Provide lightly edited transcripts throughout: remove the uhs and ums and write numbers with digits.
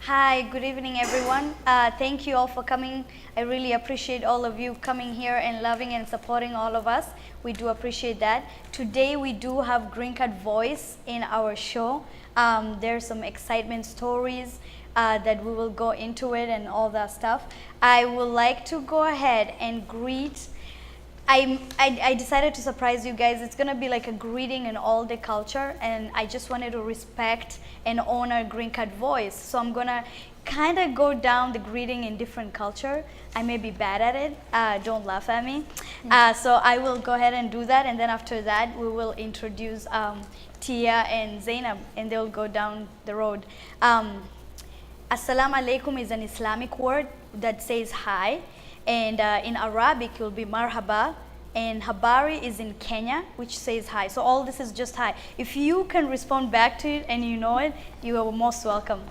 Hi, good evening, everyone. Thank you all for coming. I really appreciate all of you coming here and loving and supporting all of us. We do appreciate that. Today, we do have Green Card Voice in our show. There's some excitement stories that we will go into it and all that stuff. I would like to go ahead and greet. I decided to surprise you guys. It's gonna be like a greeting in all the culture, and I just wanted to respect and honor Green Card Voice. So I'm gonna kind of go down the greeting in different culture. I may be bad at it. Don't laugh at me. So I will go ahead and do that, and then after that we will introduce Tia and Zainab, and they'll go down the road. Assalamu alaikum is an Islamic word that says hi. And in Arabic, it will be marhaba. And habari is in Kenya, which says hi. So all this is just hi. If you can respond back to it and you know it, you are most welcome.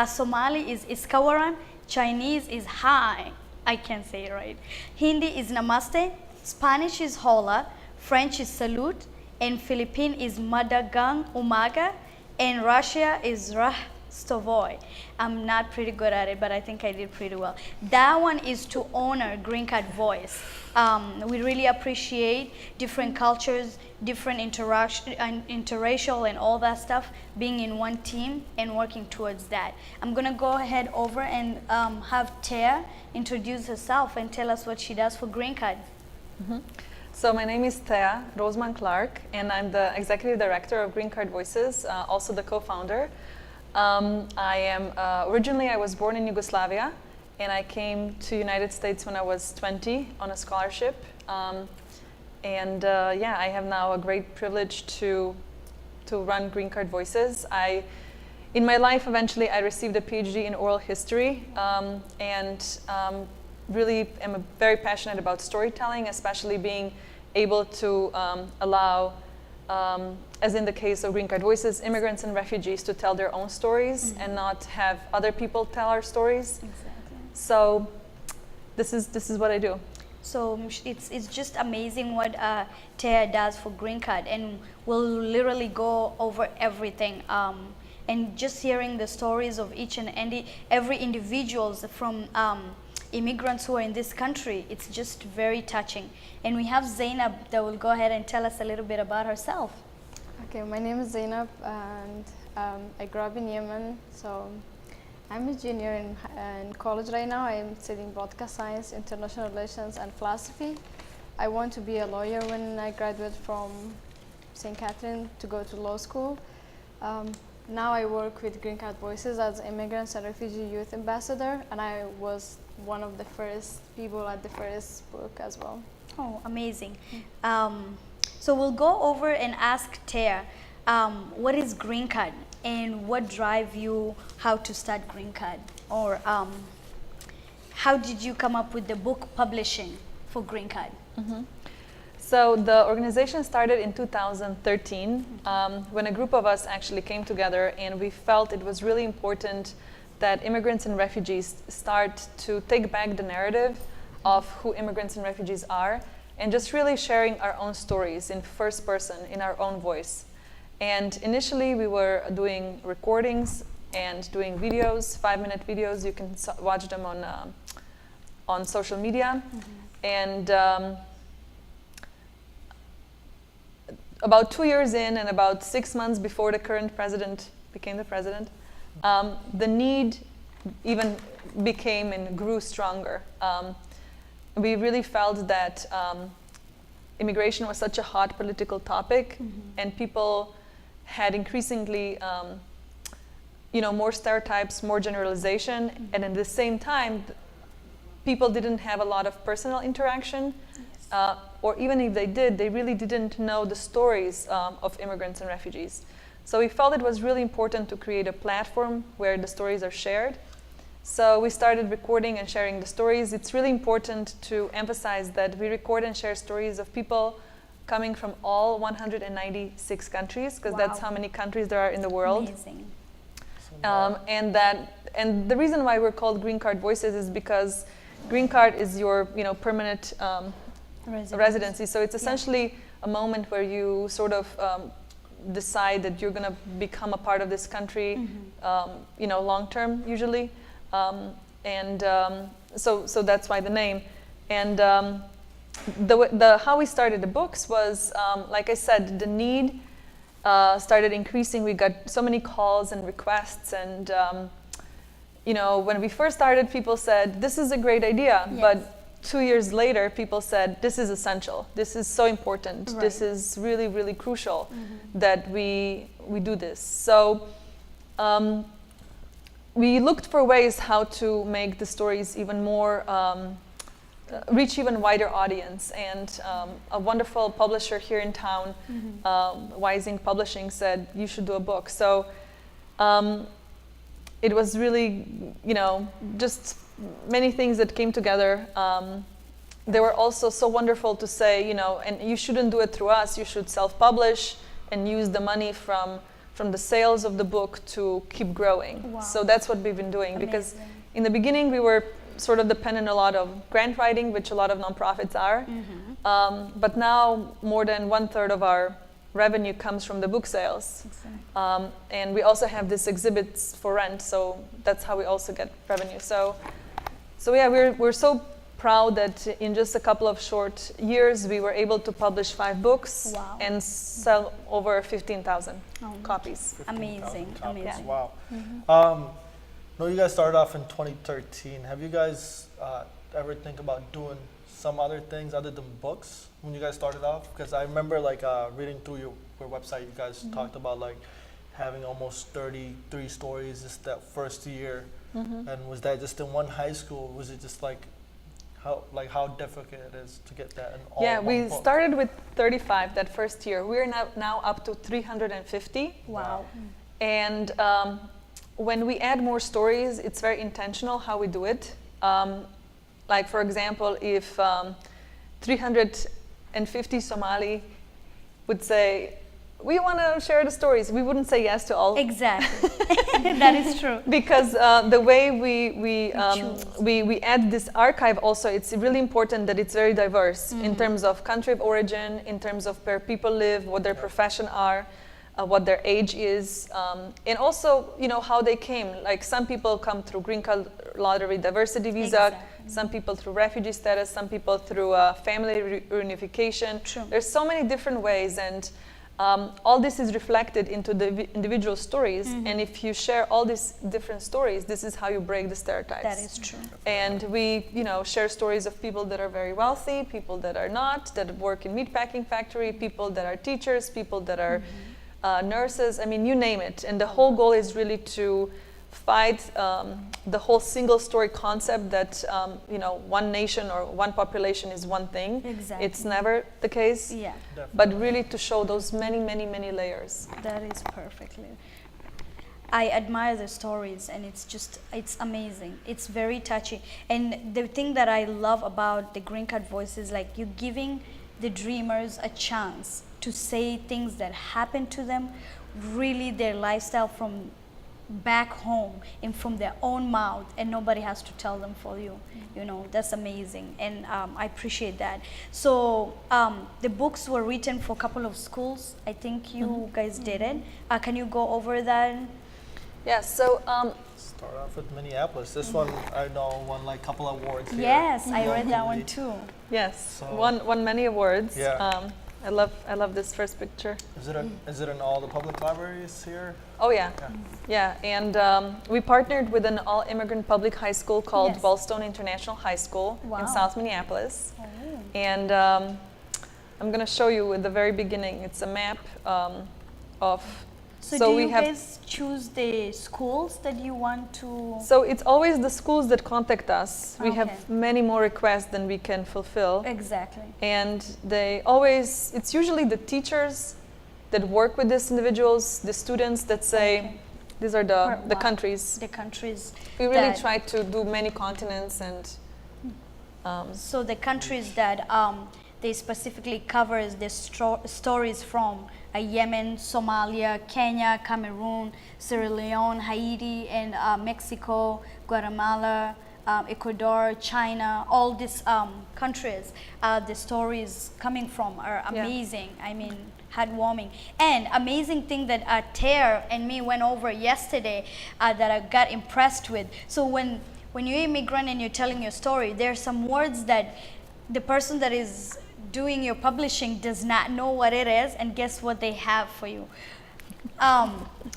Somali is iskawaran. Chinese is hi. I can't say it right. Hindi is namaste. Spanish is hola. French is salute. And Philippine is madagang umaga. And Russia is rah. Stovoy. I'm not pretty good at it, but I think I did pretty well. That one is to honor Green Card Voice. We really appreciate different cultures, different interaction, interracial and all that stuff, being in one team and working towards that. I'm gonna go ahead over and have Tia introduce herself and tell us what she does for Green Card. So my name is Thea Roseman Clark, and I'm the Executive Director of Green Card Voices, also the co-founder. Originally I was born in Yugoslavia, and I came to United States when I was 20 on a scholarship. I have now a great privilege to run Green Card Voices. In my life, eventually I received a PhD in oral history, really am very passionate about storytelling, especially being able to allow as in the case of Green Card Voices, immigrants and refugees to tell their own stories and not have other people tell our stories. Exactly. So this is what I do. So it's just amazing what Tia does for Green Card, and we'll literally go over everything. And just hearing the stories of each and every individuals from immigrants who are in this country, it's just very touching. And we have Zainab that will go ahead and tell us a little bit about herself. Okay, my name is Zainab, and I grew up in Yemen. So I'm a junior in college right now. I am studying broadcast science, international relations, and philosophy. I want to be a lawyer when I graduate from St. Catherine to go to law school. Now I work with Green Card Voices as Immigrants and Refugee Youth Ambassador, and I was one of the first people at the first book as well. Oh, amazing. So we'll go over and ask Tia, what is Green Card and what drive you how to start Green Card? Or how did you come up with the book publishing for Green Card? So the organization started in 2013 when a group of us actually came together, and we felt it was really important that immigrants and refugees start to take back the narrative of who immigrants and refugees are, and just really sharing our own stories in first person, in our own voice. And initially we were doing recordings and doing videos, 5-minute videos. You can watch them on social media. And about 2 years in, and about 6 months before the current president became the president, the need even became and grew stronger. We really felt that immigration was such a hot political topic, and people had increasingly, more stereotypes, more generalization, and at the same time, people didn't have a lot of personal interaction, or even if they did, they really didn't know the stories of immigrants and refugees. So we felt it was really important to create a platform where the stories are shared. So we started recording and sharing the stories. It's really important to emphasize that we record and share stories of people coming from all 196 countries, because that's how many countries there are in the world. Amazing. And the reason why we're called Green Card Voices is because Green Card is your permanent residency. So it's essentially a moment where you sort of decide that you're going to become a part of this country, long term usually, so that's why the name. And the how we started the books was, like I said, the need started increasing. We got so many calls and requests, and when we first started, people said, this is a great idea, Yes. but 2 years later, people said, this is essential. This is so important. Right. This is really, really crucial that we do this. So we looked for ways how to make the stories even more, reach even wider audience. And a wonderful publisher here in town, Wising Publishing, said, you should do a book. So it was really, just many things that came together. They were also so wonderful to say, and you shouldn't do it through us. You should self-publish and use the money from the sales of the book to keep growing. Wow. So that's what we've been doing. Amazing. Because in the beginning, we were sort of dependent a lot of grant writing, which a lot of nonprofits are. But now more than 1/3 of our revenue comes from the book sales. Exactly. And we also have these exhibits for rent, so that's how we also get revenue. So yeah, we're so proud that in just a couple of short years we were able to publish 5 books. Wow. And sell over 15,000 Oh, copies. 15,000 Amazing, copies. amazing. Wow. No, you guys started off in 2013. Have you guys ever think about doing some other things other than books when you guys started off? Because I remember reading through your website, you guys talked about having almost 33 stories just that first year. And was that just in one high school? Was it just how difficult it is to get that in all Yeah, one we book? started with 35 that first year. We're now up to 350. Wow. And when we add more stories, it's very intentional how we do it. For example, if 350 Somali would say, we want to share the stories, we wouldn't say yes to all. Exactly. That is true. Because the way choose. we add this archive also, it's really important that it's very diverse in terms of country of origin, in terms of where people live, what their profession are, what their age is, and also how they came. Like some people come through green card lottery diversity visa, Exactly. some people through refugee status, some people through family reunification. True. There's so many different ways, and all this is reflected into the individual stories. And if you share all these different stories, this is how you break the stereotypes. That is true. And we, share stories of people that are very wealthy, people that are not, that work in meatpacking factory, people that are teachers, people that are nurses. I mean, you name it. And the whole goal is really to fight the whole single story concept that one nation or one population is one thing. Exactly. It's never the case. Yeah, But really to show those many, many, many layers. that is perfectly. I admire the stories, and it's amazing. It's very touching. And the thing that I love about the Green Card Voices, you're giving the dreamers a chance to say things that happen to them, really their lifestyle from back home and from their own mouth, and nobody has to tell them for you. That's amazing, and I appreciate that. So the books were written for a couple of schools. I think you guys did it. Can you go over that? Yeah, so Start off with Minneapolis. This one I know won a couple of awards here. Yes, I read that one locally. too. yes, So- won many awards. Yeah. I love this first picture. Is it in all the public libraries here? Oh yeah, Yeah. yeah. And we partnered with an all-immigrant public high school called Yes. Wellstone International High School Wow. in South Minneapolis. Oh. And I'm gonna show you at the very beginning. It's a map of. So do we you have. guys choose the schools that you want to? So it's always the schools that contact us. We have Okay. many more requests than we can fulfill. Exactly. And it's usually the teachers that work with these individuals, the students that say, Okay. these are the Wow. countries. The countries. We really that- try to do many continents and So the countries that they specifically covers the stories from Yemen, Somalia, Kenya, Cameroon, Sierra Leone, Haiti, and Mexico, Guatemala, Ecuador, China, all these countries, the stories coming from are amazing. I mean, heartwarming. And amazing thing that Ter and me went over yesterday that I got impressed with. So when you're immigrant and you're telling your story, there are some words that the person that is doing your publishing does not know what it is, and guess what they have for you?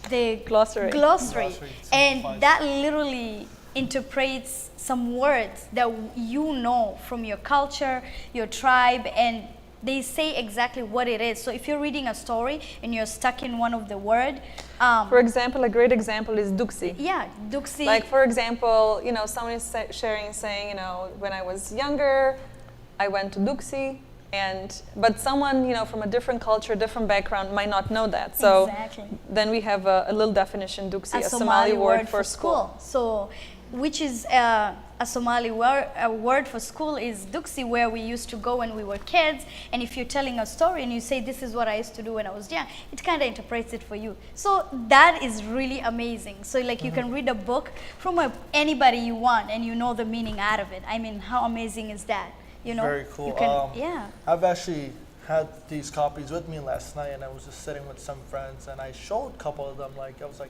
The Glossary. Glossary And simplifies. that literally interprets some words that you know from your culture, your tribe, and they say exactly what it is. So if you're reading a story and you're stuck in one of the word, For example, a great example is Duxi. yeah, Duxi. Like, for example, someone is sharing, saying, when I was younger, I went to Duxi, but someone, from a different culture, different background might not know that. So Exactly. then we have a little definition, Duxi, a Somali word for school. So, which is a Somali word for school is Duxi, where we used to go when we were kids. And if you're telling a story and you say, this is what I used to do when I was young, it kind of interprets it for you. So that is really amazing. So like you can read a book from anybody you want and you know the meaning out of it. I mean, how amazing is that? Very cool. You can, yeah. I've actually had these copies with me last night, and I was just sitting with some friends, and I showed a couple of them. Like, I was like,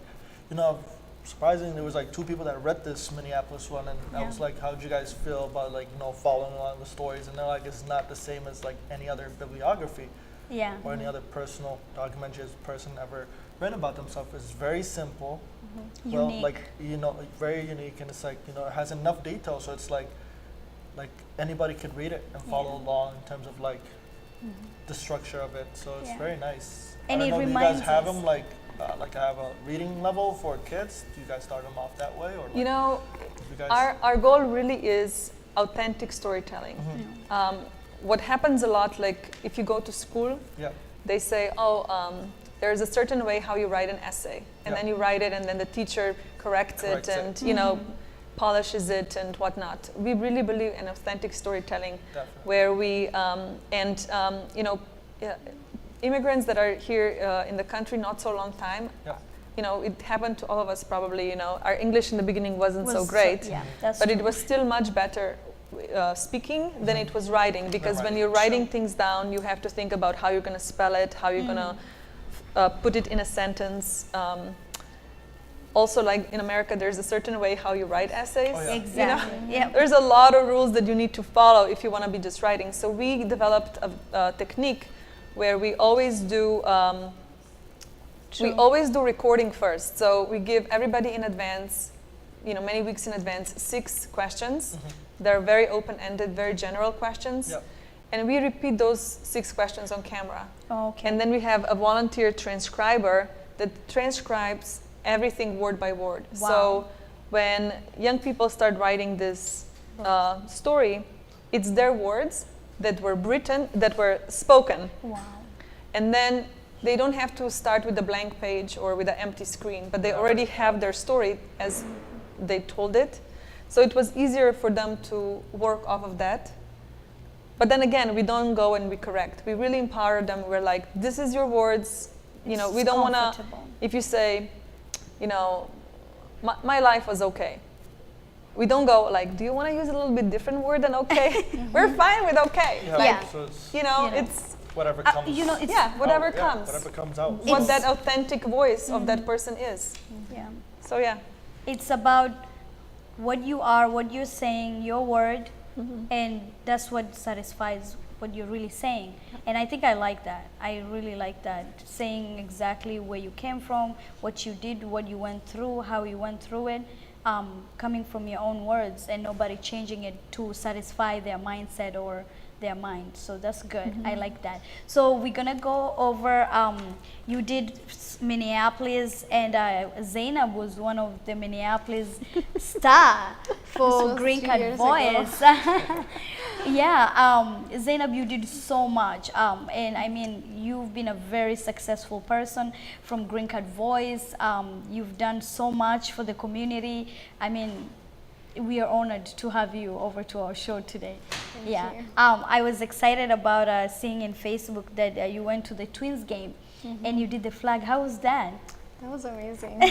surprisingly, there was like 2 people that read this Minneapolis one, and I was like, how'd you guys feel about like, following along the stories? And they're like, it's not the same as like any other bibliography Yeah. or any other personal documentary a person ever read about themselves. It's very simple, well, Unique. like, very unique, and it's like, it has enough detail, so it's like anybody could read it and follow along in terms of like the structure of it. So it's Yeah. very nice. And I it don't know, do you reminds guys have us- them like have a reading level for kids? Do you guys start them off that way, or like, you guys? Our goal really is authentic storytelling. What happens a lot, like if you go to school, Yeah. they say, there's a certain way how you write an essay, and Yeah. then you write it, and then the teacher corrects it, and polishes it and whatnot. We really believe in authentic storytelling, Definitely. where we immigrants that are here in the country not so long time. Yeah. It happened to all of us probably. Our English in the beginning wasn't so great, Yeah, that's but true. it was still much better speaking than it was writing, because when writing. you're writing things down, you have to think about how you're going to spell it, how you're going to put it in a sentence. Also, like in America, there's a certain way how you write essays. Oh, yeah. Exactly. Yeah. There's a lot of rules that you need to follow if you want to be just writing. So we developed a technique where we always do recording first. So we give everybody in advance, many weeks in advance, 6 questions. They're very open-ended, very general questions. Yep. And we repeat those 6 questions on camera. Okay. And then we have a volunteer transcriber that transcribes everything word by word. Wow. So when young people start writing this story, it's their words that were written, that were spoken. Wow. And then they don't have to start with a blank page or with an empty screen, but they already have their story as they told it. So it was easier for them to work off of that. But then again, we don't go and we correct. We really empower them. We're like, this is your words. We don't want to, comfortable. if you say, my life was okay. We don't go like, do you want to use a little bit different word than okay? We're fine with okay. Yeah. So it's It's, whatever comes. whatever out, comes. Whatever comes out. What that authentic voice of that person is. Yeah. So yeah. It's about what you are, what you're saying, your word, and that's what satisfies what you're really saying. And I think I like that. I really like that. Saying exactly where you came from, what you did, what you went through, how you went through it, coming from your own words and nobody changing it to satisfy their mindset or their mind. So that's good. I like that. So we're gonna go over, you did Minneapolis, and Zainab was one of the Minneapolis star for was Green 2 Card years ago. Voice. Yeah, Zainab, you did so much, and I mean, you've been a very successful person from Green Card Voice. You've done so much for the community. I mean, we are honored to have you over to our show today. Thank yeah, you. I was excited about seeing in Facebook that you went to the Twins game and you did the flag. How was that? That was amazing.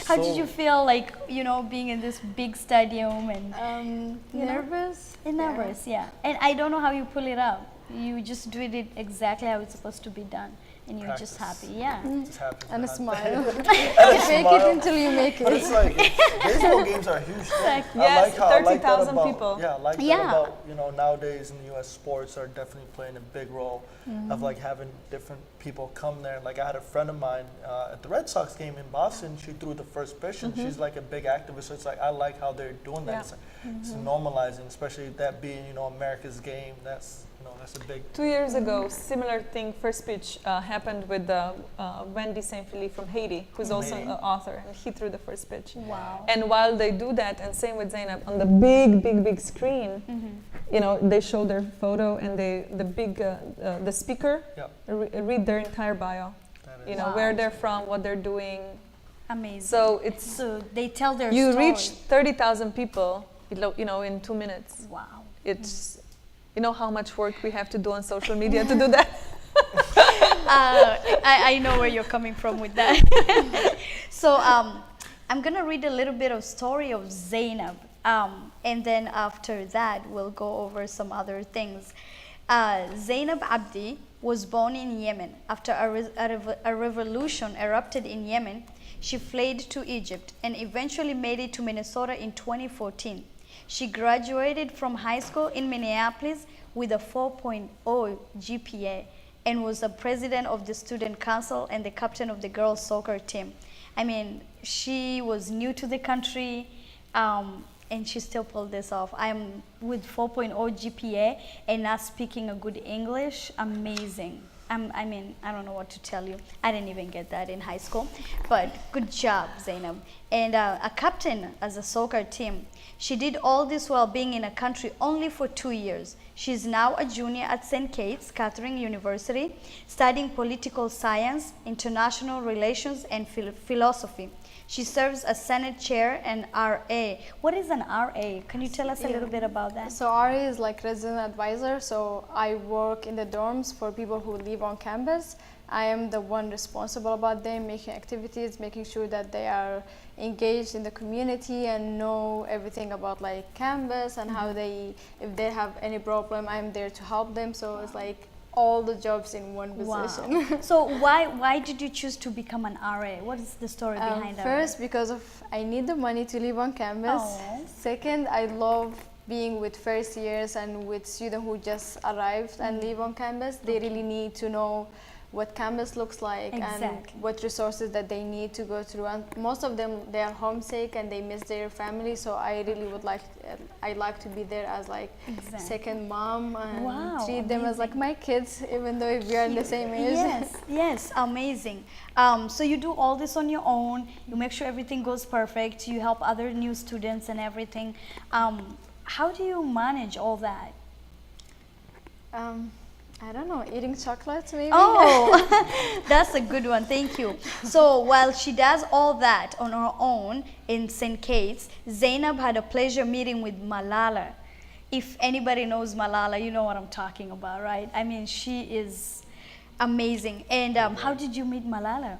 How did you feel, like, you know, being in this big stadium and you know? Nervous? And nervous? Yeah. And I don't know how you pull it up. You just did it exactly how it's supposed to be done, and you're just Practice. happy. Yeah. Just happens. And a behind- smile. And a Fake smile. it until you make But it. it's like baseball games are a huge thing. Yes, I like that 30,000 about, people. Yeah, I like that Yeah. about nowadays in the U.S. sports are definitely playing a big role of like having different people come there. Like I had a friend of mine at the Red Sox game in Boston. She threw the first pitch, and she's like a big activist. So it's like I like how they're doing that. Yeah. It's, like, it's normalizing, especially that being America's game. That's a big. 2 years ago, similar thing, first pitch happened with Wendy St. Philippe from Haiti, who's also an author, and he threw the first pitch. Wow. And while they do that, and same with Zainab, on the big screen, they show their photo and the speaker Yeah. read their entire bio. That is. Wow. Where they're from, what they're doing. Amazing. So it's So they tell their you story. reach 30,000 people, in 2 minutes. Wow. It's how much work we have to do on social media to do that. I know where you're coming from with that. So I'm gonna read a little bit of story of Zainab, and then after that we'll go over some other things. Zainab Abdi was born in Yemen. After a revolution erupted in Yemen, she fled to Egypt and eventually made it to Minnesota in 2014. She graduated from high school in Minneapolis with a 4.0 GPA and was the president of the student council and the captain of the girls soccer team. I mean, she was new to the country, and she still pulled this off. I'm with 4.0 GPA and not speaking a good English. Amazing. I don't know what to tell you. I didn't even get that in high school, but good job, Zainab. And a captain as a soccer team. She did all this while being in a country only for 2 years. She's now a junior at St. Kate's Catherine University, studying political science, international relations, and philosophy. She serves as Senate Chair and RA. What is an RA? Can you tell us a little bit about that? So RA is like resident advisor. So I work in the dorms for people who live on campus. I am the one responsible about them, making activities, making sure that they are engaged in the community and know everything about like campus and how if they have any problem, I'm there to help them. So it's like all the jobs in one position. Wow. So why did you choose to become an RA? What is the story behind that? First, because I need the money to live on campus. Oh. Second, I love being with first years and with students who just arrived and live on campus. They really need to know what campus looks like and what resources that they need to go through. And most of them, they are homesick and they miss their family. So I really I like to be there as like second mom and treat them as like my kids, even though we are in the same age. Yes, amazing. So you do all this on your own. You make sure everything goes perfect. You help other new students and everything. How do you manage all that? I don't know, eating chocolates maybe? Oh, that's a good one, thank you. So while she does all that on her own in St. Kate's, Zainab had a pleasure meeting with Malala. If anybody knows Malala, you know what I'm talking about, right? I mean, she is amazing. And how did you meet Malala?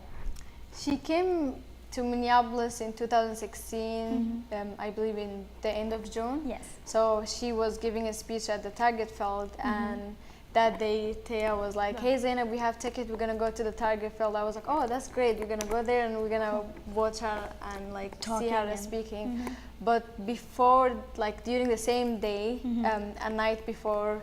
She came to Minneapolis in 2016, I believe in the end of June. Yes. So she was giving a speech at the Target Field, and that day Thea was like, hey Zainab, we have tickets, we're gonna go to the Target Field. I was like, oh, that's great, we're gonna go there and we're gonna watch her and like see her speaking. But before, like during the same day, a night before,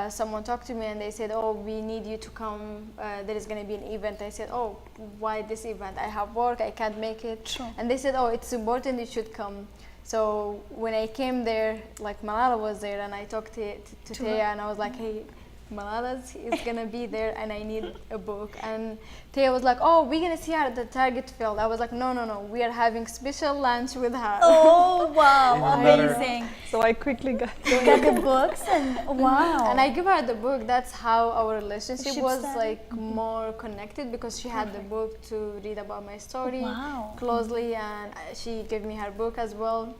someone talked to me and they said, oh, we need you to come, there is going to be an event. I said, oh, why this event? I have work, I can't make it. Sure. And they said, oh, it's important, you should come. So when I came there, like Malala was there and I talked to Thea and I was like, hey, Malala is gonna be there and I need a book. And Thea was like, oh, we're gonna see her at the Target Field. I was like, no, we are having special lunch with her. Oh, wow, Even better. amazing. So I quickly got Got the books and wow. And I give her the book. That's how our relationship was started? like more connected, because she had the book to read about my story Wow. closely, and she gave me her book as well.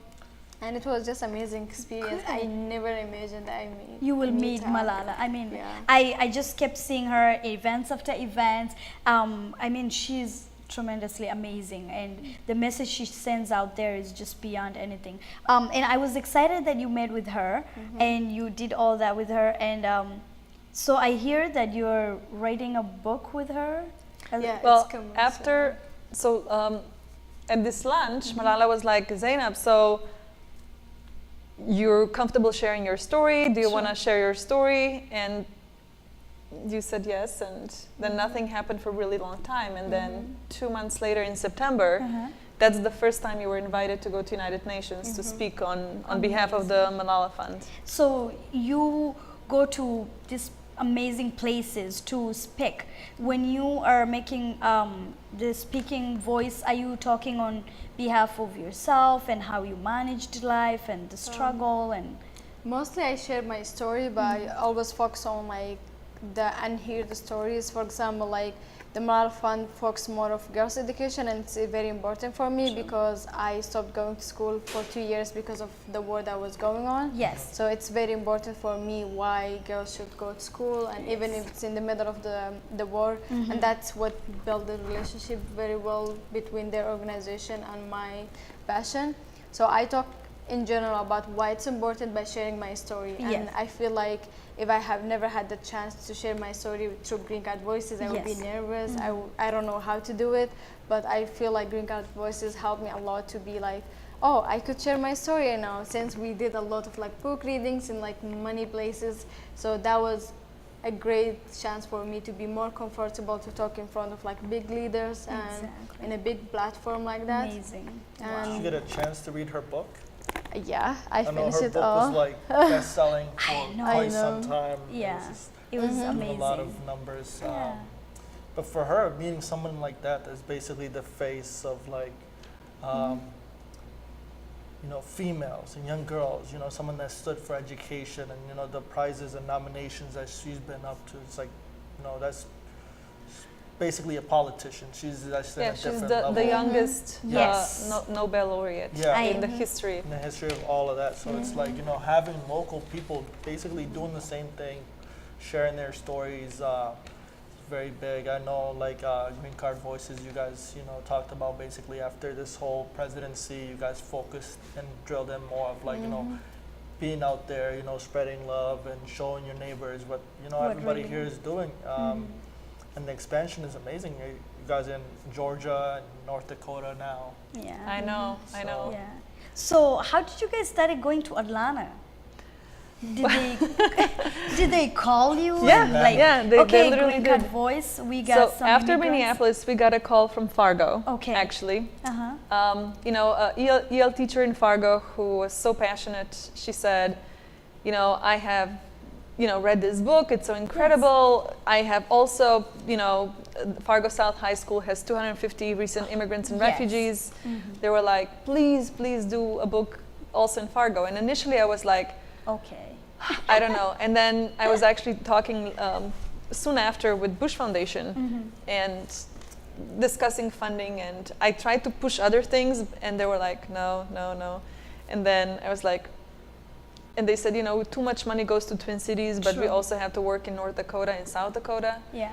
And it was just amazing experience. Good. I never imagined that You will meet her. Malala. I mean, Yeah. I just kept seeing her events after events. I mean, she's tremendously amazing, and the message she sends out there is just beyond anything. And I was excited that you met with her and you did all that with her. And So I hear that you're writing a book with her. Yeah, Well, it's coming. after, at this lunch, Malala was like, Zainab, so you're comfortable sharing your story? Do you want to share your story? And you said yes, and then nothing happened for a really long time. And then 2 months later in September, that's the first time you were invited to go to United Nations to speak on behalf of the Malala Fund. So you go to these amazing places to speak. When you are making the speaking voice, are you talking on behalf of yourself and how you managed life and the struggle and? Mostly I share my story, but I always focus on like the unheard stories. For example, like the Malala Fund focuses more of girls' education, and it's very important for me because I stopped going to school for 2 years because of the war that was going on. Yes. So it's very important for me why girls should go to school, and even if it's in the middle of the war, and that's what built the relationship very well between their organization and my passion. So I talk in general about why it's important by sharing my story, and Yes. I feel like if I have never had the chance to share my story through Green Card Voices, I would be Yes. nervous. I don't know how to do it, but I feel like Green Card Voices helped me a lot to be like, oh, I could share my story now, since we did a lot of like book readings in like many places. So that was a great chance for me to be more comfortable to talk in front of like big leaders and Exactly. in a big platform like that. Amazing. Did And you get a chance to read her book? yeah, I know finished her it book all. was like best-selling for know. quite I some know. time. Yeah. It was just It was doing amazing. a lot of numbers. Yeah. But for her, meeting someone like that is basically the face of like, you know, females and young girls. You know, someone that stood for education, and you know the prizes and nominations that she's been up to. It's like, you know, that's basically a politician. She's actually Yeah, at a she's different the level youngest Yes. Nobel laureate Yeah. in the I- history. in the history of all of that. So it's like, you know, having local people basically doing the same thing, sharing their stories, is very big. I know, like Green Card Voices, you guys, you know, talked about basically after this whole presidency, you guys focused and drilled in more of like, you know, being out there, you know, spreading love and showing your neighbors what, you know, What everybody really- here is doing. And the expansion is amazing. You guys in Georgia and North Dakota now. Yeah. I know. Yeah. So how did you guys started going to Atlanta? Did they did they call you? Yeah, and like, they okay, literally Green Card did. Voice. We So got some after immigrants. Minneapolis, we got a call from Fargo. Okay. Actually, Uh-huh. you know, a EL teacher in Fargo who was so passionate. She said, you know, I have, you know, read this book. It's so incredible. I have also, you know, Fargo South High School has 250 recent immigrants and Yes. refugees. They were like, please do a book also in Fargo. And initially, I was like, Okay. I don't know. And then I was actually talking soon after with Bush Foundation and discussing funding. And I tried to push other things, and they were like, no. And then I was like, and they said, you know, too much money goes to Twin Cities, but we True. also have to work in North Dakota and South Dakota. Yeah.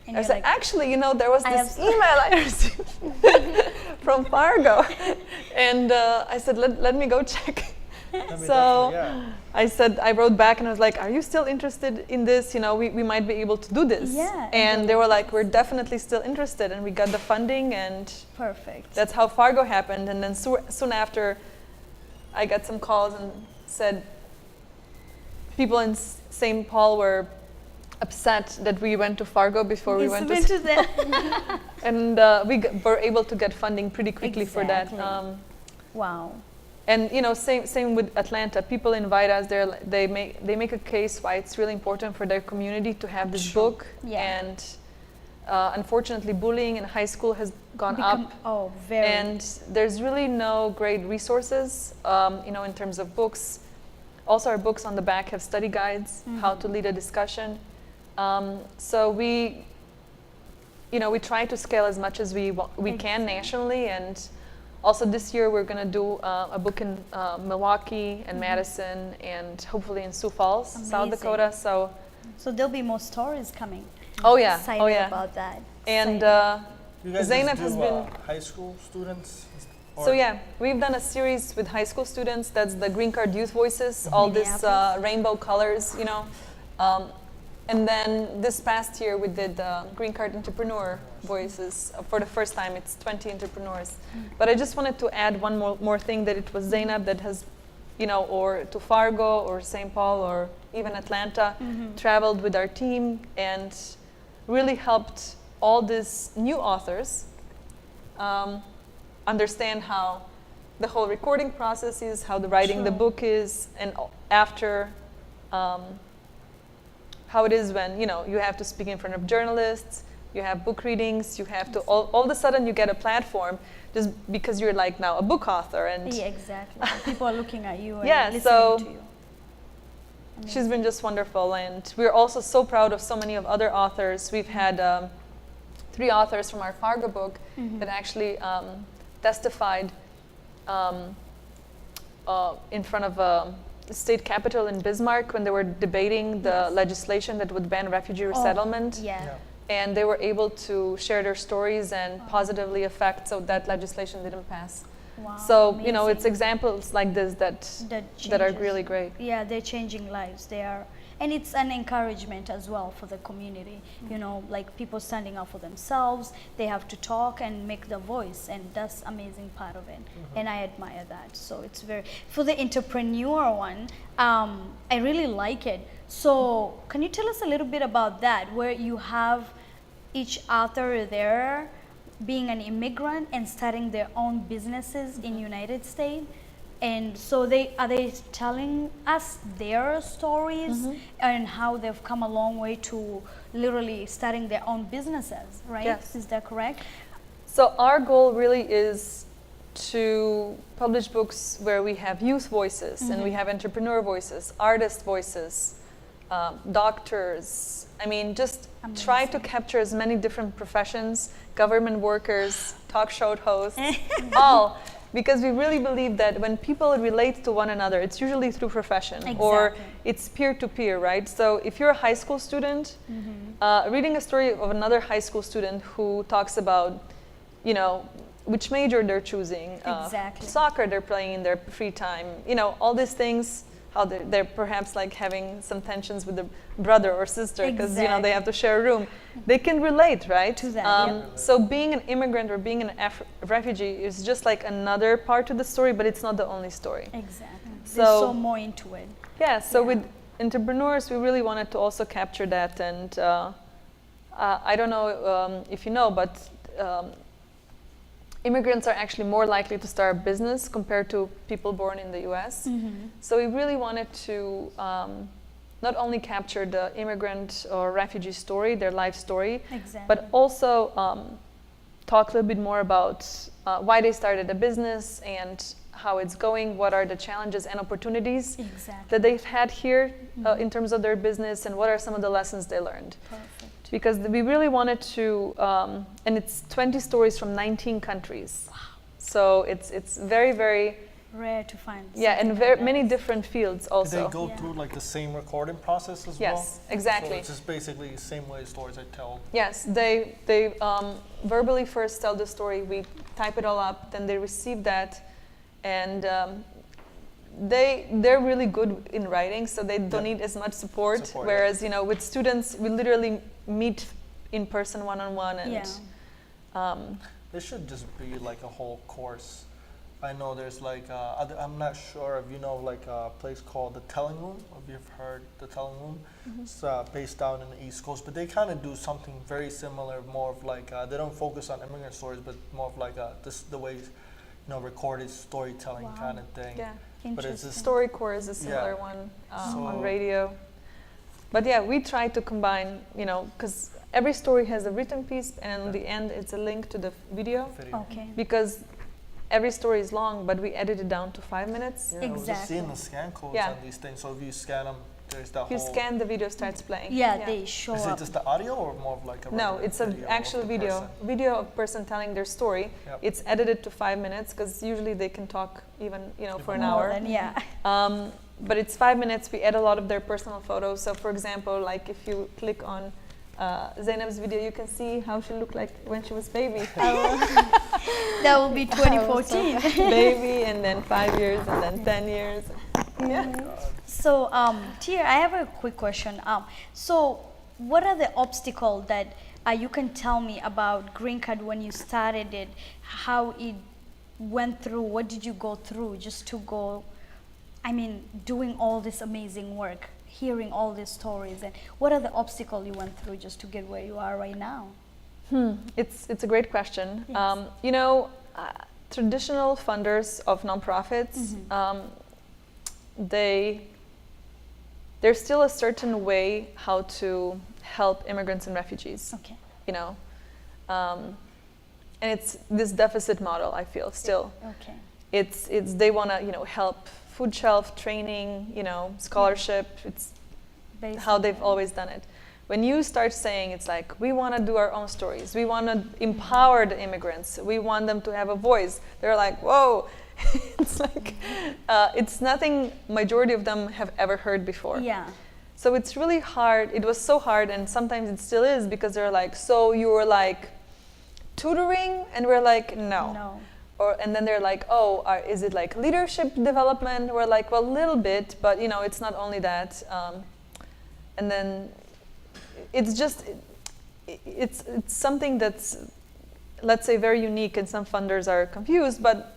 And I was you're like, actually, you know, there was I this have- email I received from Fargo. And I said, let me go check. I mean, So definitely, yeah. I said, I wrote back and I was like, are you still interested in this? You know, we might be able to do this. Yeah, And they were like, we're definitely still interested. And we got the funding, and perfect. that's how Fargo happened. And then soon after, I got some calls and said people in St. Paul were upset that we went to Fargo before we went to It's been to that. and were able to get funding pretty quickly for that. Exactly. Wow. And you know, same with Atlanta. People invite us. They make a case why it's really important for their community to have this True. book. Yeah. And unfortunately, bullying in high school has gone up. Oh, very. And there's really no great resources, you know, in terms of books. Also, our books on the back have study guides, how to lead a discussion. So we, you know, we try to scale as much as we can nationally. And also this year we're going to do a book in Milwaukee and Madison and hopefully in Sioux Falls, South Amazing. Dakota. So there'll be more stories coming. oh yeah, Excited about that. And Excited. You guys Zainab just has do, been- high school students? so yeah, we've done a series with high school students. That's the Green Card Youth Voices, all this Minneapolis. rainbow colors, you know. And then this past year we did Green Card Entrepreneur Voices. For the first time, it's 20 entrepreneurs. But I just wanted to add one more thing, that it was Zainab that has, or to Fargo or St. Paul or even Atlanta, traveled with our team and really helped all these new authors understand how the whole recording process is, how the writing the book is, and after how it is when you have to speak in front of journalists, you have book readings, you have to all of a sudden you get a platform just because you're like now a book author, and Yeah, exactly. People are looking at you and listening so to you. she's been just wonderful, and we're also so proud of so many of other authors. We've had 3 authors from our Fargo book that actually testified in front of the state capitol in Bismarck when they were debating the legislation that would ban refugee resettlement. Yeah. And they were able to share their stories and positively affect so that legislation didn't pass. Wow. So, it's amazing. examples like this that are changes. really great. Yeah, they're changing lives. They are, and it's an encouragement as well for the community. Like people standing up for themselves. They have to talk and make the voice, and that's amazing part of it. And I admire that. So it's for the entrepreneur one. I really like it. So can you tell us a little bit about that, where you have each author there being an immigrant and starting their own businesses in United States? And so are they telling us their stories and how they've come a long way to literally starting their own businesses, right? Yes. Is that correct? So our goal really is to publish books where we have youth voices and we have entrepreneur voices, artist voices, doctors. I mean, just try to capture as many different professions, government workers, talk show hosts, all. Because we really believe that when people relate to one another, it's usually through profession or it's peer-to-peer, right? So if you're a high school student, reading a story of another high school student who talks about, which major they're choosing, soccer they're playing in their free time, all these things, how they're perhaps like having some tensions with the brother or sister because they have to share a room. They can relate, right? To that, So being an immigrant or being an refugee is just like another part to the story, but it's not the only story. Exactly. So, There's so more into it. Yeah, so with entrepreneurs, we really wanted to also capture that. And I don't know if you know, but immigrants are actually more likely to start a business compared to people born in the US. So we really wanted to not only capture the immigrant or refugee story, their life story, but also talk a little bit more about why they started a business and how it's going, what are the challenges and opportunities that they've had here in terms of their business, and what are some of the lessons they learned. Perfect. Because we really wanted to, and it's 20 stories from 19 countries. Wow. So it's very, very rare to find. Yeah, and very many different fields also. Do they go through like the same recording process as well? Yes, exactly. So it's just basically the same way stories are told. Yes, they verbally first tell the story, we type it all up, then they receive that, and they're really good in writing, so they don't need as much support. Whereas with students, we literally meet in person one-on-one, and there should just be like a whole course. I know there's like I'm not sure if you know like a place called the Telling Room. If you've heard the Telling Room, it's based down in the East Coast, but they kind of do something very similar. More of like they don't focus on immigrant stories, but more of like the way recorded storytelling kind of thing. Yeah, but it's just StoryCorps is a similar one on radio. But yeah, we try to combine, because every story has a written piece, and in the end, it's a link to the video. Okay. Because every story is long, but we edit it down to 5 minutes. Yeah, I was just seeing the scan codes on these things. So if you scan them, there's that whole... You scan, the video starts playing. Yeah, they show up. Is it just the audio or more of like a... No, it's an actual video. Video of a person telling their story. Yep. It's edited to 5 minutes, because usually they can talk even, for an hour. But it's 5 minutes. We add a lot of their personal photos. So for example, like if you click on Zainab's video, you can see how she looked like when she was baby. That will be 2014. Baby, and then 5 years, and then 10 years. Yeah. So, Tia, I have a quick question. So, what are the obstacles that you can tell me about green card when you started it, how it went through, what did you go through just to go, I mean, doing all this amazing work, hearing all these stories, and what are the obstacles you went through just to get where you are right now? It's a great question. Yes. You know, traditional funders of nonprofits, there's still a certain way how to help immigrants and refugees. Okay. You know, and it's this deficit model. I feel still. Okay. It's they want to, you know, help food shelf training, you know, scholarship. It's Based how on they've that. always done it. When you start saying it's like, we want to do our own stories, we want to empower the immigrants, we want them to have a voice, they're like, whoa. It's like, it's nothing majority of them have ever heard before. Yeah. So it's really hard. It was so hard, and sometimes it still is, because they're like, so you were like tutoring? And we're like, no. No. And then they're like, oh, is it like leadership development? We're like, well, a little bit, but you know, it's not only that. And then it's just, it's something that's, let's say, very unique, and some funders are confused, but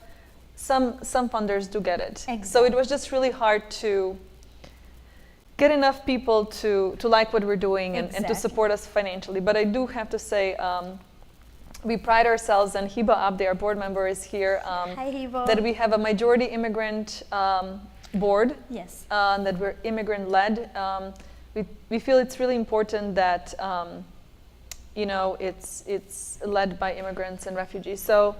some funders do get it. Exactly. So it was just really hard to get enough people to like what we're doing and to Exactly. support us financially. But I do have to say, we pride ourselves, and Hiba Abdi, our board member, is here, Hi, Hibo. that we have a majority immigrant board, Yes. that we're immigrant-led. We feel it's really important that you know, it's led by immigrants and refugees. So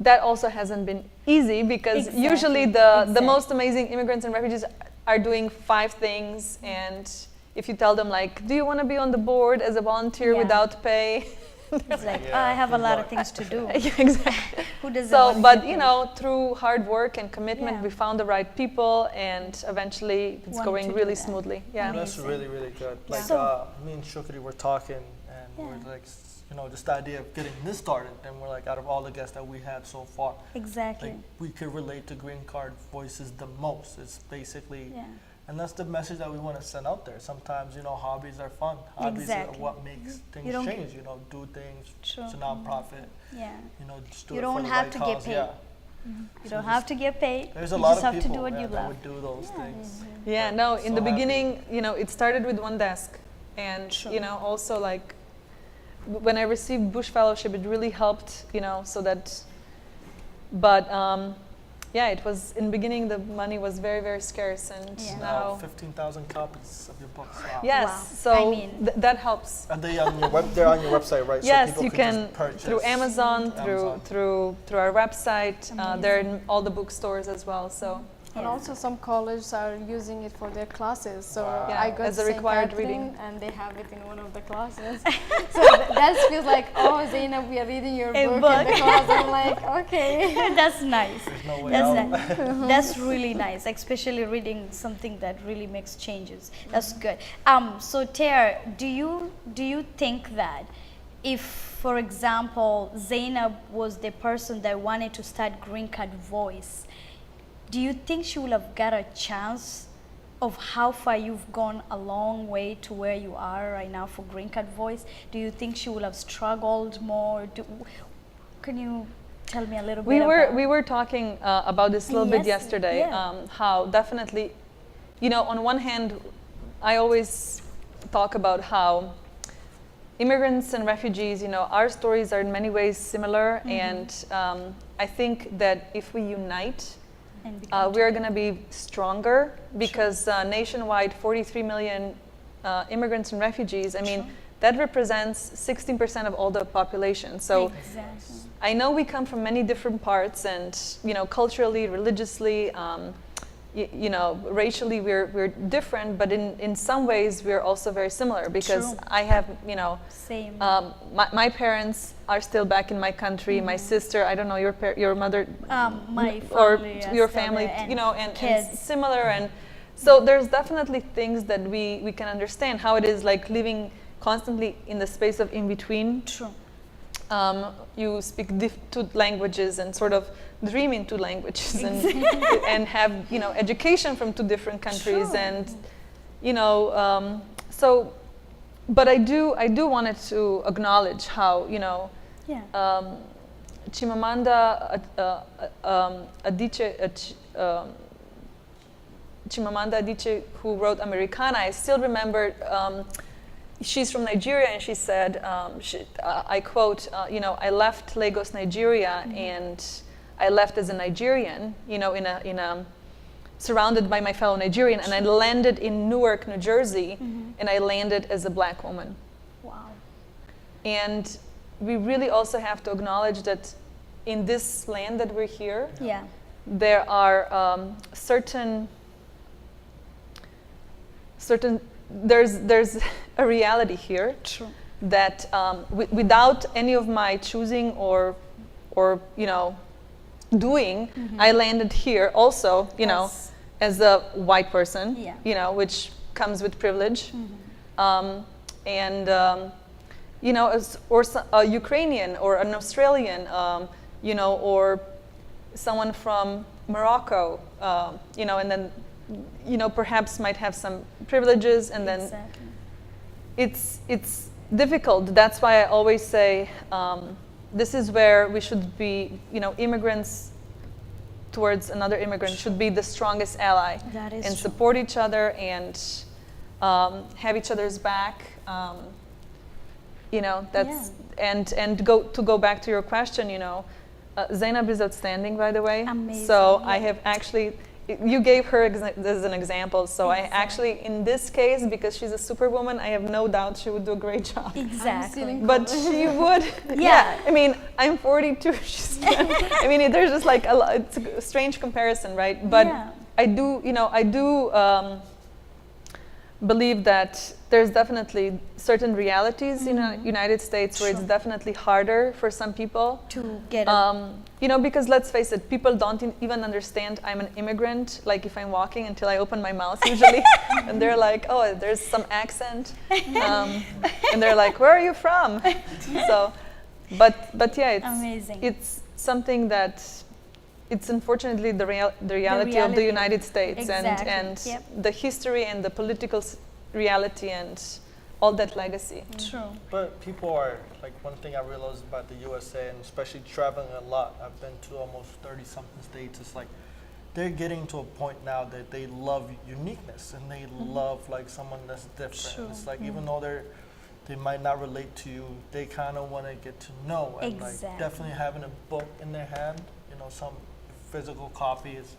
that also hasn't been easy, because Exactly. usually the Exactly. most amazing immigrants and refugees are doing 5 things, and if you tell them like, do you want to be on the board as a volunteer Yeah. without pay? It's like, Yeah, I have a good lot luck. of things to do. Yeah, exactly. Who doesn't So, want to but get you paid? know, through hard work and commitment, Yeah. we found the right people, and eventually it's Want going to do really that. smoothly. Well, Yeah. that's Amazing. really, really good. Like, So- me and Shukri were talking, and Yeah. we're like, you know, just the idea of getting this started, and we're like, out of all the guests that we had so far, Exactly. like, we could relate to Green Card Voices the most. It's basically, Yeah. and that's the message that we want to send out there. Sometimes, you know, hobbies are fun. Hobbies Exactly. are what makes things don't- change. You know, do things. True. It's a nonprofit. Yeah. You know, just do You it don't for the have right to get cause. paid. Yeah. You So don't just- have to get paid. There's a You lot just of have people to do what yeah, you that love. would do those things. Yeah, But no, so in the happy. beginning, you know, it started with one desk. And, Sure. you know, also like, when I received Bush Fellowship, it really helped, you know, so that, but yeah, it was, in the beginning, the money was very, very scarce, and Yeah. Now now, 15,000 copies of your books. Wow. yes, Wow. so I mean- that helps. And they're on your website, right? Yes, so people you can can just purchase through Amazon, Amazon. through our website. Amazing. They're in all the bookstores as well. So And Yeah. also some colleges are using it for their classes. So Wow. Yeah, I got as a St. required Catherine, reading. and they have it in one of the classes. So that feels like, oh, Zainab, we are reading your A book in book. the class. I'm like, okay. That's nice. There's no way That's out. nice. That's really nice, especially reading something that really makes changes. That's good. So Ter, do you think that if, for example, Zainab was the person that wanted to start Green Card Voice, do you think she would have got a chance of how far you've gone a long way to where you are right now for Green Card Voice? Do you think she would have struggled more? Can you tell me a little bit about we were talking about this a little bit Yes, yesterday. yeah. How definitely, you know, on one hand, I always talk about how immigrants and refugees, you know, our stories are in many ways similar, and I think that if we unite, and become we are going to be stronger, because nationwide, 43 million immigrants and refugees. I mean, Sure. that represents 16% of all the population. So exactly. I know we come from many different parts, and you know, culturally, religiously, you know, racially, we're different, but in some ways we're also very similar, because True. I have, you know, Same. my parents are still back in my country. My sister, I don't know, your mother, My or family are your still family, there, you know, and kids. similar, and so there's definitely things that we can understand how it is like living constantly in the space of in between. True. You speak two languages and sort of dream in two languages, and have, you know, education from two different countries, Sure. and you know, so but I do wanted to acknowledge how, you know, Yeah. Chimamanda Adichie, who wrote Americana, I still remember, she's from Nigeria, and she said, I quote, you know, I left Lagos, Nigeria, and I left as a Nigerian, you know, in a surrounded by my fellow Nigerian, and I landed in Newark, New Jersey, and I landed as a black woman. Wow. And we really also have to acknowledge that in this land that we're here, Yeah. there are certain there's a reality here True. that without any of my choosing or you know doing, I landed here also, you know, Yes. as a white person, Yeah. you know, which comes with privilege, and you know, or a Ukrainian or an Australian, you know, or someone from Morocco, you know, and then, you know, perhaps might have some privileges, and then Exactly. it's difficult. That's why I always say this is where we should be, you know, immigrants towards another immigrant should be the strongest ally That is and true. support each other and have each other's back. You know, that's and go back to your question, you know, Zainab is outstanding, by the way. Amazing, So I yeah. have actually, you gave her as an example. So I actually, in this case, because she's a superwoman, I have no doubt she would do a great job. Exactly. feeling But she would. Yeah. I mean, I'm 42. She's, I mean, there's just like it's a strange comparison, right? But Yeah. I do, you know, I do believe that there's definitely certain realities in the United States where it's Sure. definitely harder for some people. To get You know, because let's face it, people don't even understand I'm an immigrant, like if I'm walking until I open my mouth usually. And they're like, oh, there's some accent. And they're like, where are you from? So, but yeah, Amazing. it's something that it's unfortunately the reality of the reality. United States Exactly. and Yep. the history and the political reality and all that legacy. True. But people are, like, one thing I realized about the USA, and especially traveling a lot, I've been to almost 30-something states, it's like they're getting to a point now that they love uniqueness and they love, like, someone that's different. True. It's like, even though they might not relate to you, they kind of want to get to know. And, like, Exactly. definitely having a book in their hand, you know, some physical copy is,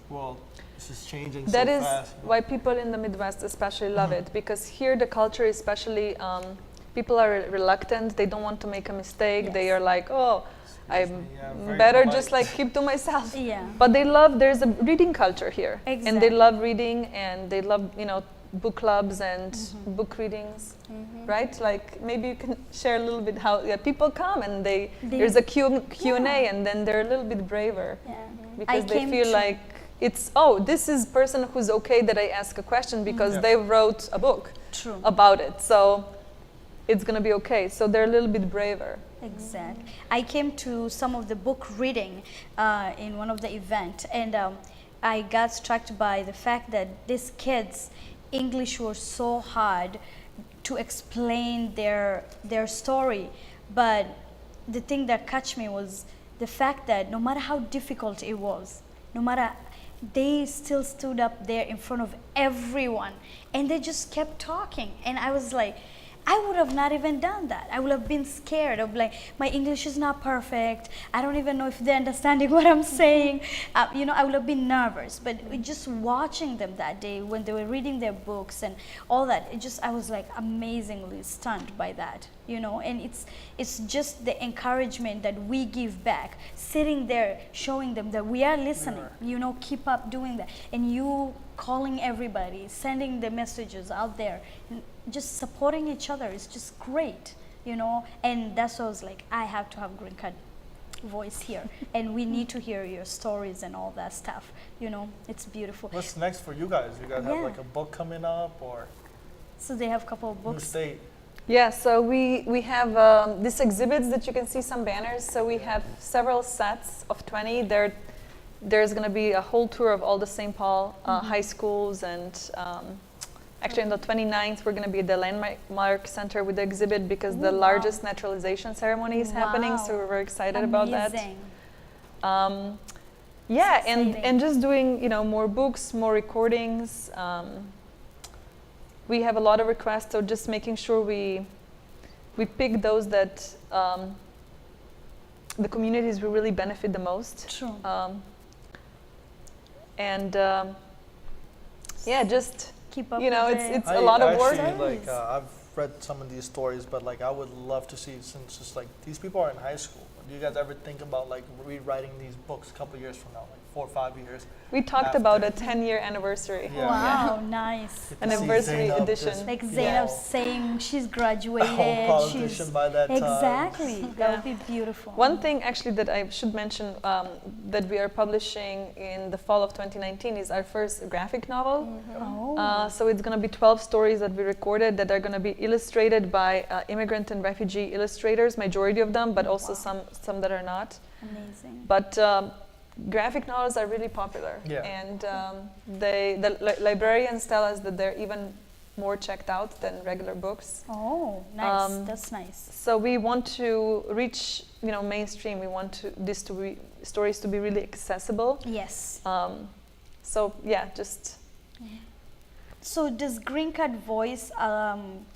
well, this is changing That so is fast. why people in the Midwest especially love it, because here the culture especially, people are reluctant, they don't want to make a mistake, they Yes. are like, oh, I'm Yeah, very better polite. just like keep to myself. Yeah. But they love, there's a reading culture here. And they Exactly. love reading and they love, you know, book clubs and book readings, right? Like maybe you can share a little bit how people come and there's a Q&A and then they're a little bit braver Yeah. because I they came feel to- like it's, oh, this is person who's okay that I ask a question because Yeah. they wrote a book True. about it. So it's going to be okay. So they're a little bit braver. Exactly. I came to some of the book reading in one of the event, and I got struck by the fact that these kids' English was so hard to explain their story. But the thing that catch me was the fact that no matter how difficult it was, no matter, they still stood up there in front of everyone and they just kept talking. And I was like, I would have not even done that. I would have been scared of, like, my English is not perfect. I don't even know if they're understanding what I'm saying. You know, I would have been nervous. But just watching them that day when they were reading their books and all that, I was like amazingly stunned by that, you know. And it's just the encouragement that we give back, sitting there showing them that we are listening, you know, keep up doing that. And you calling everybody, sending the messages out there, and just supporting each other is just great, you know. And that's why I was like, I have to have Green Card voice here, and we need to hear your stories and all that stuff, you know. It's beautiful. What's next for you guys? You guys have Yeah. like a book coming up or So they have a couple of new books. state? Yeah, so we have these exhibits that you can see some banners. So we have several sets of 20. There's going to be a whole tour of all the St. Paul high schools and Actually, on the 29th, we're going to be at the Landmark Center with the exhibit because the Ooh, largest naturalization ceremony is happening. So Wow. we're very excited about that. Amazing. Yeah, It's and exciting. just doing more books, more recordings. We have a lot of requests, so just making sure we pick those that the communities will really benefit the most. True. And yeah, just Keep up. it's a lot of work. Actually, I've read some of these stories, but I would love to see, since it's these people are in high school. Do you guys ever think about rewriting these books a couple years from now, 4 or 5 years? We talked about a 10-year anniversary. Yeah. Wow, nice. An anniversary edition. Like Zainab saying she's graduated. A whole politician by that time. Exactly. That would be beautiful. One thing actually that I should mention that we are publishing in the fall of 2019 is our first graphic novel. Oh. So it's going to be 12 stories that we recorded that are going to be illustrated by immigrant and refugee illustrators, majority of them, but also some that are not. Amazing. But graphic novels are really popular. Yeah. And the librarians tell us that they're even more checked out than regular books. Oh, nice. That's nice. So we want to reach, mainstream. We want stories to be really accessible. Yes. So yeah, just. So does Green Card Voice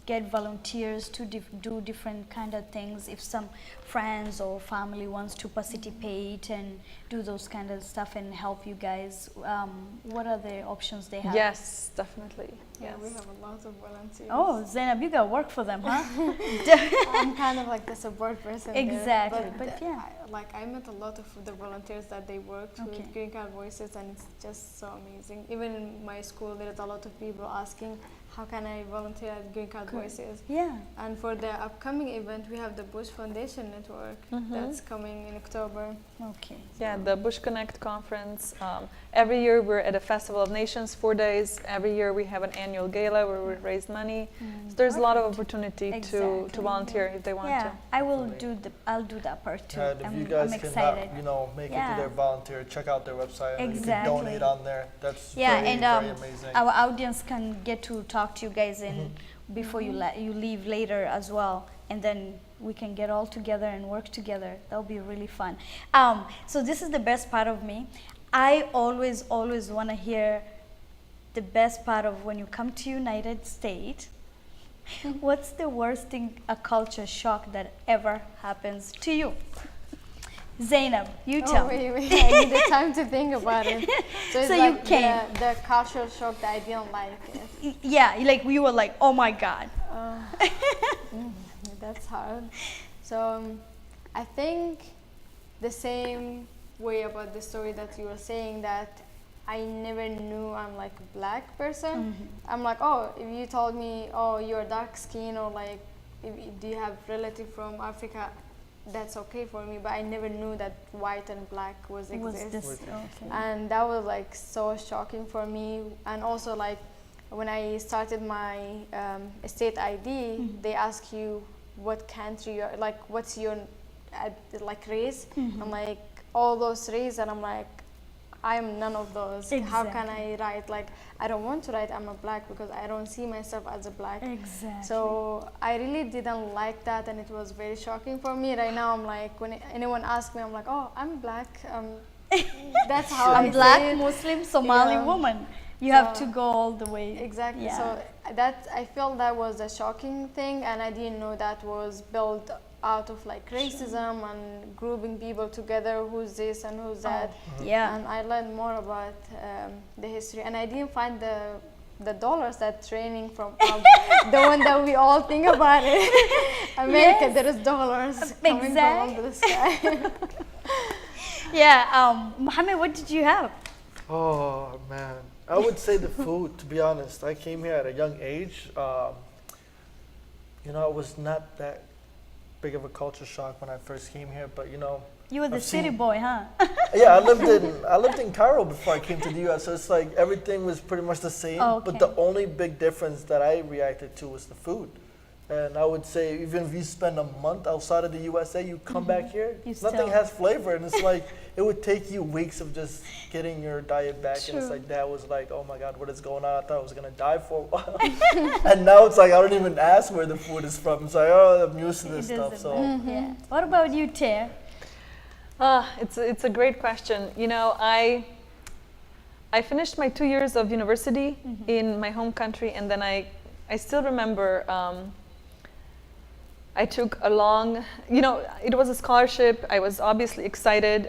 get volunteers to do different kind of things if some friends or family wants to participate and do those kind of stuff and help you guys? What are the options they have? Yes, definitely. Yeah, Yes. we have a lot of volunteers. Oh, Zainab, you got work for them, huh? I'm kind of like the support person. Exactly, there, but yeah. I met a lot of the volunteers that they worked Okay. with Green Card Voices, and it's just so amazing. Even in my school, there's a lot of people asking, how can I volunteer at Green Card Voices? Yeah. And for the upcoming event, we have the Bush Foundation Network that's coming in October. Okay. Yeah, the Bush Connect conference. Every year we're at a Festival of Nations, 4 days. Every year we have an annual gala where we raise money. So there's a lot of opportunity Exactly. to volunteer if they want Yeah, to. I will I'll do that part too. And if I'm you guys excited. cannot, make it Yeah. to their volunteer, check out their website. And you Exactly. can donate on there. That's Yeah, very, and very amazing. our audience can get to talk to you guys before you leave later as well, and then we can get all together and work together. That'll be really fun. So this is the best part of me. I always want to hear the best part of when you come to United States. What's the worst thing, a culture shock that ever happens to you? Zainab, you tell me. Wait, I needed time to think about it. So it's So you like came. the cultural shock that I didn't like it. Yeah, like we were like, oh my God. That's hard. So I think the same way about the story that you were saying, that I never knew I'm like a black person. I'm like, oh, if you told me, oh, you're dark skin, or like, do you have relative from Africa, that's okay for me. But I never knew that white and black exist. Okay. And that was like so shocking for me. And also like when I started my state ID, they ask you what country you're, like what's your like race. I'm like all those race, and I'm like, I'm none of those. How can I write? Like, I don't want to write I'm a black because I don't see myself as a black. Exactly. So I really didn't like that, and it was very shocking for me. Right now, I'm like, when anyone asks me, I'm like, oh, I'm black. That's how I'm I black, say it. Muslim, Somali Yeah. woman. You have to go all the way. Exactly. Yeah. So that I felt that was a shocking thing, and I didn't know that was built out of like racism and grouping people together, who's this and who's that. Yeah. And I learned more about the history, and I didn't find the dollars that training from the one that we all think about it. America, Yes. there is dollars coming from the sky. Yeah. Mohammed, what did you have? Oh man, I would say the food. To be honest, I came here at a young age. It was not that big of a culture shock when I first came here, but You were the I've city seen- boy, huh? yeah, I lived in Cairo before I came to the U.S. So it's like everything was pretty much the same. Oh, But okay. the only big difference that I reacted to was the food. And I would say even if you spend a month outside of the USA, you come back here, You nothing still- has flavor. And it's like, it would take you weeks of just getting your diet back. And it's True. like, Dad was like, oh my God, what is going on? I thought I was going to die for a while. And now it's like, I don't even ask where the food is from. It's like, oh, I'm used to this It stuff. doesn't So Yeah. What about you, Ter? It's a great question. You know, I finished my 2 years of university in my home country, and then I still remember I took a long, you know, it was a scholarship. I was obviously excited.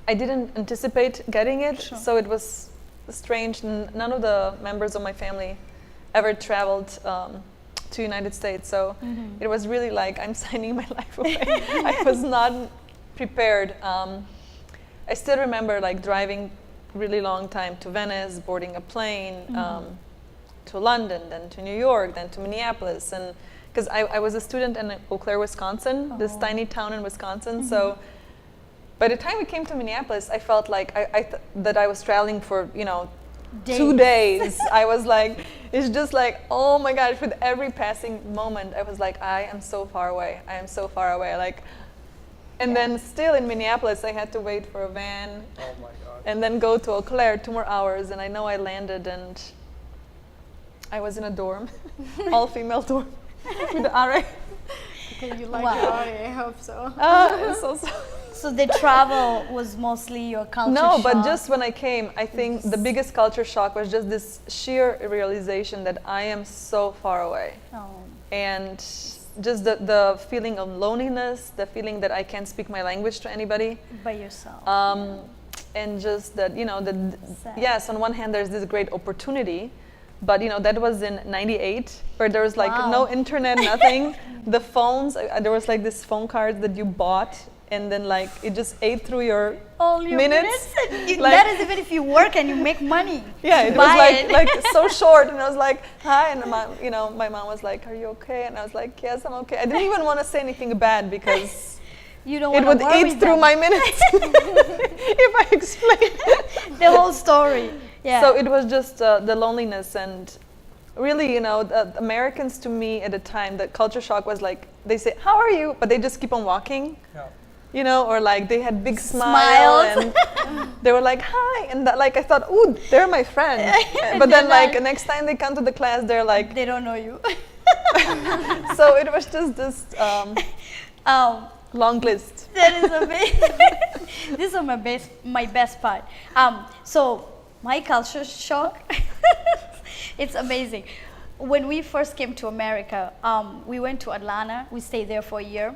I didn't anticipate getting it, Sure. so it was strange. None of the members of my family ever traveled to United States, so it was really like I'm signing my life away. I was not prepared. I still remember like driving really long time to Venice, boarding a plane, to London, then to New York, then to Minneapolis, and because I was a student in Eau Claire, Wisconsin, this tiny town in Wisconsin. So by the time we came to Minneapolis, I felt like that I was traveling for 2 days. I was like, it's just like, oh my gosh, with every passing moment, I was like, I am so far away. I am so far away. Like, and then still in Minneapolis, I had to wait for a van. oh my God. And then go to Eau Claire, 2 more hours, and I know I landed and I was in a dorm, all female dorm with the RA. Okay, you like Wow. your RA, I hope so. So So the travel was mostly your culture no, but shock. just when I came, I think the biggest culture shock was just this sheer realization that I am so far away. Oh. And just the feeling of loneliness, the feeling that I can't speak my language to anybody. By yourself. And just that, Sad. yes, on one hand, there's this great opportunity, but that was in '98, where there was like Wow. no internet, nothing. The phones, there was like this phone card that you bought, and then like it just ate through your All your minutes. Like- that is even if you work and you make money. Yeah, it Buy was it. like so short, and I was like, "Hi," and my mom was like, "Are you okay?" And I was like, "Yes, I'm okay." I didn't even want to say anything bad because You don't it want would to worry eat through them. my minutes if I explained. The whole story. Yeah. So it was just the loneliness, and really, the Americans to me at the time, the culture shock was like they say, "How are you?" but they just keep on walking. Yeah. Or like they had big smile and they were like, "Hi," and that, like I thought, "Ooh, they're my friend." But then They're like not. next time they come to the class, they're like, They don't know you. so it was just this Oh, long list. that is amazing. This is my best part. So my culture shock, it's amazing. When we first came to America, we went to Atlanta. We stayed there for a year.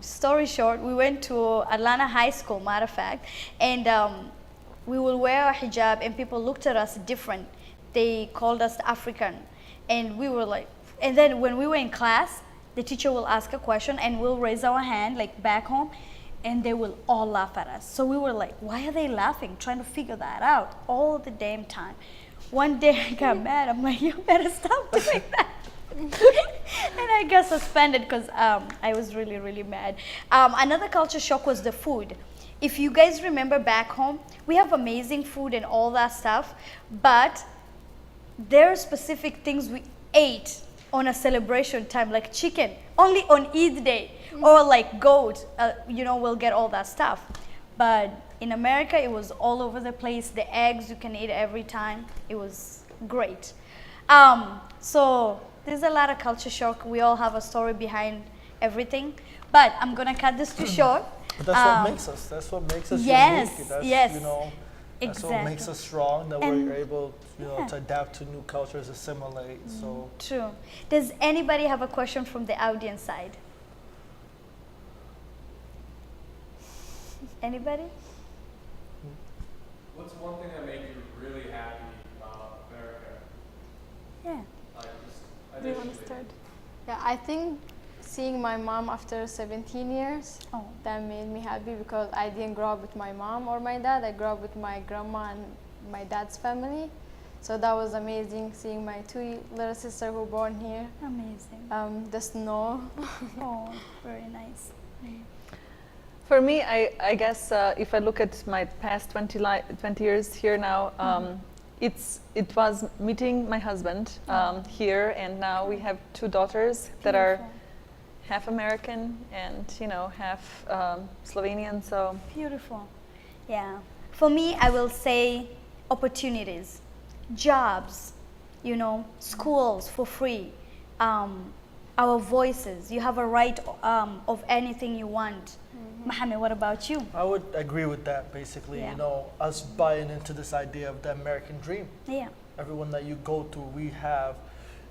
Story short, we went to Atlanta High School, matter of fact, and we will wear a hijab, and people looked at us different. They called us African, and we were like, and then when we were in class, the teacher will ask a question, and we'll raise our hand, like back home, and they will all laugh at us. So we were like, why are they laughing? Trying to figure that out all the damn time. One day I got mad. I'm like, you better stop doing that. And I got suspended because I was really, really mad. Another culture shock was the food. If you guys remember back home, we have amazing food and all that stuff, but there are specific things we ate on a celebration time, like chicken, only on Eid day, or like goat, we'll get all that stuff. But in America, it was all over the place. The eggs you can eat every time. It was great. So there's a lot of culture shock. We all have a story behind everything. But I'm gonna cut this too short. But that's what makes us. That's what makes us Yes, unique. That's, yes. That's what makes Exactly. us strong. That And- we're able, yeah. to adapt to new cultures, assimilate. So True. Does anybody have a question from the audience side? Anybody? What's one thing that made you really happy about America? Yeah. Like just Do you want to initially? start? Yeah, I think seeing my mom after 17 years, Oh. that made me happy because I didn't grow up with my mom or my dad. I grew up with my grandma and my dad's family. So that was amazing seeing my 2 little sisters who were born here. Amazing. The snow. Oh, very nice. For me, I guess if I look at my past 20 years here now, it was meeting my husband here, and now we have two daughters that are half American and half Slovenian. So Beautiful. Yeah. For me, I will say opportunities, jobs, schools for free, our voices. You have a right of anything you want. Mohammed, what about you? I would agree with that. Basically, Yeah. us buying into this idea of the American dream. Yeah. Everyone that you go to, we have,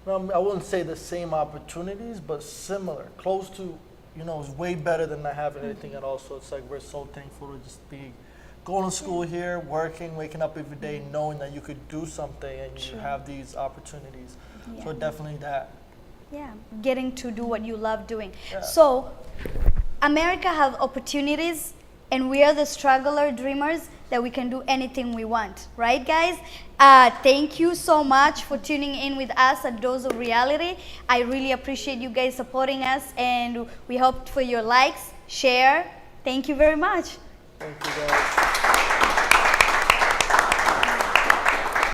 I wouldn't say the same opportunities, but similar, close to, it's way better than not having anything at all. So it's like we're so thankful to just be going to school here, working, waking up every day, knowing that you could do something and you have these opportunities. So definitely that. Yeah, getting to do what you love doing. Yeah. So, America have opportunities, and we are the struggler dreamers that we can do anything we want, right, guys? Thank you so much for tuning in with us at Dose of Reality. I really appreciate you guys supporting us, and we hope for your likes, share. Thank you very much. Thank you, guys.